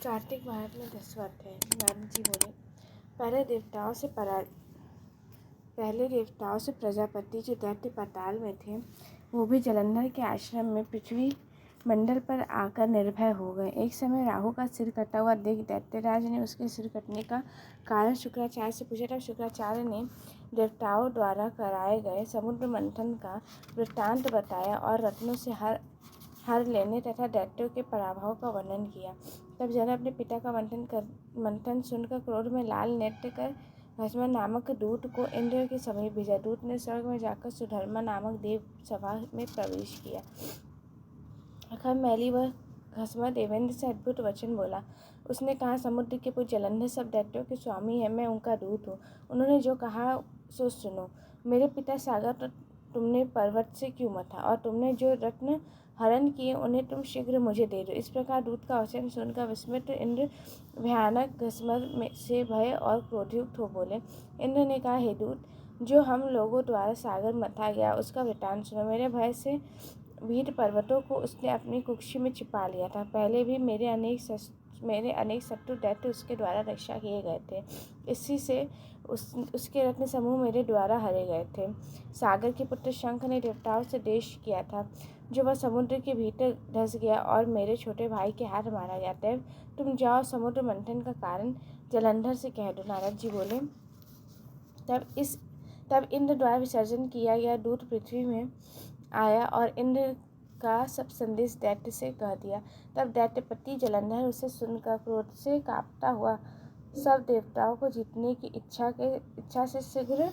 कार्तिक माह में 10वां अध्याय। नारद जी बोले, पहले देवताओं से प्रजापति जो दैत्य पाताल में थे, वो भी जलंधर के आश्रम में पृथ्वी मंडल पर आकर निर्भय हो गए। एक समय राहु का सिर कटा हुआ देख दैत्यराज ने उसके सिर कटने का कारण शुक्राचार्य से पूछा। तब शुक्राचार्य ने देवताओं द्वारा कराए गए समुद्र मंथन का वृत्तांत बताया और रत्नों से हर लेने तथा दैत्यों के पराभव का वर्णन किया। तब जन अपने पिता का मंथन सुनकर क्रोध में लाल नृत्य कर भस्मा नामक दूत को इंद्र के समीप भेजा। दूत ने स्वर्ग में जाकर सुधर्मा नामक देव सभा में प्रवेश किया। अखम मैली व भस्मा देवेंद्र से अद्भुत वचन बोला। उसने कहा, समुद्र के पुत्र जलंधर सब दैत्यों के स्वामी है, मैं उनका दूत हूँ। उन्होंने जो कहा सो सुनो। मेरे पिता सागर तो तुमने पर्वत से क्यों मथा, और तुमने जो रत्न हरण किए उन्हें तुम शीघ्र मुझे दे दो। इस प्रकार दूत का वचन सुनकर विस्मित इंद्र भयानक घसमर से भय और क्रोधयुक्त हो बोले। इंद्र ने कहा, हे दूत, जो हम लोगों द्वारा सागर मथा गया उसका वृत्तांत सुनो। मेरे भय से वीर पर्वतों को उसने अपनी कुक्षी में छिपा लिया था। पहले भी मेरे अनेक शत्रु दैत्य उसके द्वारा रक्षा किए गए थे। इसी से उसके रत्न समूह मेरे द्वारा हरे गए थे। सागर के पुत्र शंख ने देवताओं से देश किया था, जो वह समुद्र के भीतर धंस गया और मेरे छोटे भाई के हाथ मारा गया। तब तुम जाओ समुद्र मंथन का कारण जलंधर से कह दो। नारद जी बोले, तब इंद्र द्वारा विसर्जन किया गया दूत पृथ्वी में आया और इंद्र का सब संदेश दैत्य से कह दिया। तब दैत्यपति जलंधर उसे सुनकर क्रोध से कांपता हुआ सब देवताओं को जीतने की इच्छा से शीघ्र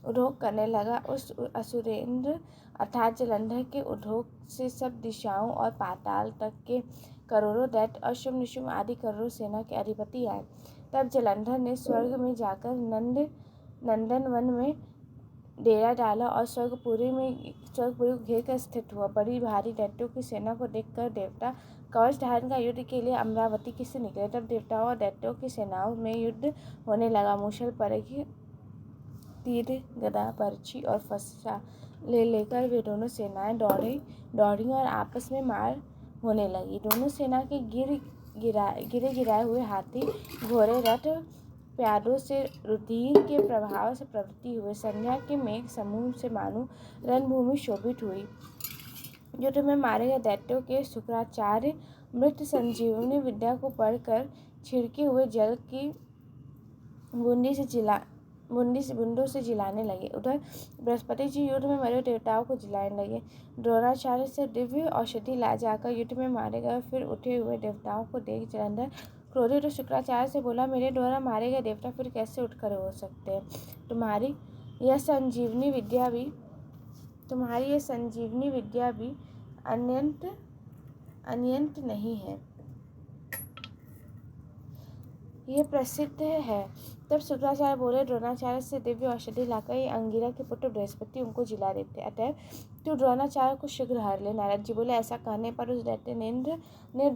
उद्योग करने लगा। उस असुरेंद्र अर्थात जलंधर के उद्योग से सब दिशाओं और पाताल तक के करोड़ों दैत्य और शुम्भ निशुम्भ आदि करोड़ों सेना के अधिपति आए। तब जलंधर ने स्वर्ग में जाकर नंदन वन में डेरा डाला और स्वर्गपुरी को घेर कर स्थित हुआ। बड़ी भारी दैत्यों की सेना को देखकर देवता कवच धारण का युद्ध के लिए अमरावती की से निकले। तब देवताओं और दैत्यों की सेनाओं में युद्ध होने लगा। मूषल परखी तीर गदा बर्छी और फरसा लेकर वे दोनों सेनाएं दौड़ी और आपस में मार होने लगी। दोनों सेना के गिराए हुए हाथी घोड़े रथ प्यादों से रुधिर के प्रभाव से प्रवृत्ति हुए। संध्या के मेघ समूह से मानो रणभूमि शोभित हुई। युद्ध में मारे गए दैत्यों के शुक्राचार्य मृत संजीवनी विद्या को पढ़कर छिड़के हुए जल की बूंदों से जिलाने लगे। उधर बृहस्पति जी युद्ध में मरे देवताओं को जिलाने लगे। द्रोणाचार्य से दिव्य औषधि ला जाकर युद्ध में मारे गए फिर उठे हुए देवताओं को देख जलंधर क्रोधित तो शुक्राचार्य से बोला, मेरे द्वारा मारे गए देवता फिर कैसे उठकर हो सकते हैं? तुम्हारी यह संजीवनी विद्या भी अनंत नहीं है, ये प्रसिद्ध है। तब शुक्राचार्य बोले, द्रोणाचार्य से दिव्य औषधि लाकर ये अंगिरा के पुत्र बृहस्पति उनको जिला देते, अतः तू द्रोणाचार्य को शीघ्र हर ले। नारद जी बोले, ऐसा कहने पर उस दैत्य इंद्र ने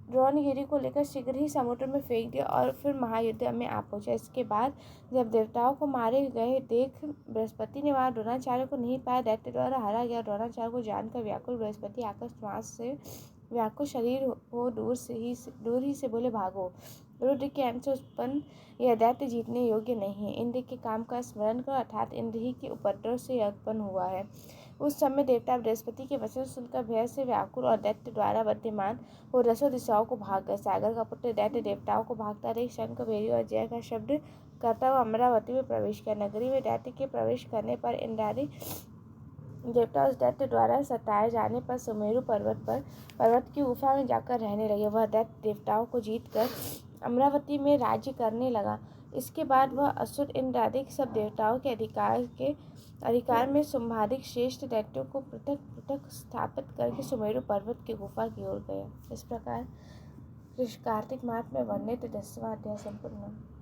द्रोणगिरी को लेकर शीघ्र ही समुद्र में फेंक दिया और फिर महायुद्ध में आ पहुंचा। इसके बाद जब देवताओं को मारे गए देख बृहस्पति ने वहां द्रोणाचार्य को नहीं पाया, दैत्य द्वारा हरा गया। द्रोणाचार्य को जानकर व्याकुल बृहस्पति आकर श्वास से व्याकुल शरीर हो दूर ही से बोले, भागो। रुद्र के अंश से उत्पन्न यह दैत्य जीतने योग्य नहीं है। इंद्र के काम का स्मरण कर, अर्थात इंद्र ही के उपद्रव से यह उत्पन्न हुआ है। उस समय देवता बृहस्पति के वचन सुनकर भय से व्याकुल और दैत्य द्वारा बद्यमान हो 10 दिशाओं को भाग गए। सागर का पुत्र दैत्य देवताओं को भागता देख शंख भेरी और जय का शब्द करता हुआ अमरावती में प्रवेश किया। नगरी में दैत्य के प्रवेश करने पर इंद्रादि देवता उस दैत्य द्वारा सताए जाने पर सुमेरु पर्वत की गुफा में जाकर रहने लगे। वह दैत्य देवताओं को जीतकर अमरावती में राज्य करने लगा। इसके बाद वह असुर इंद्रादि सब देवताओं के अधिकार में शुंभादिक श्रेष्ठ दैत्यों को पृथक पृथक स्थापित करके सुमेरु पर्वत की गुफा की ओर गया। इस प्रकार कार्तिक माह में वर्णित 10वां अध्याय संपूर्ण।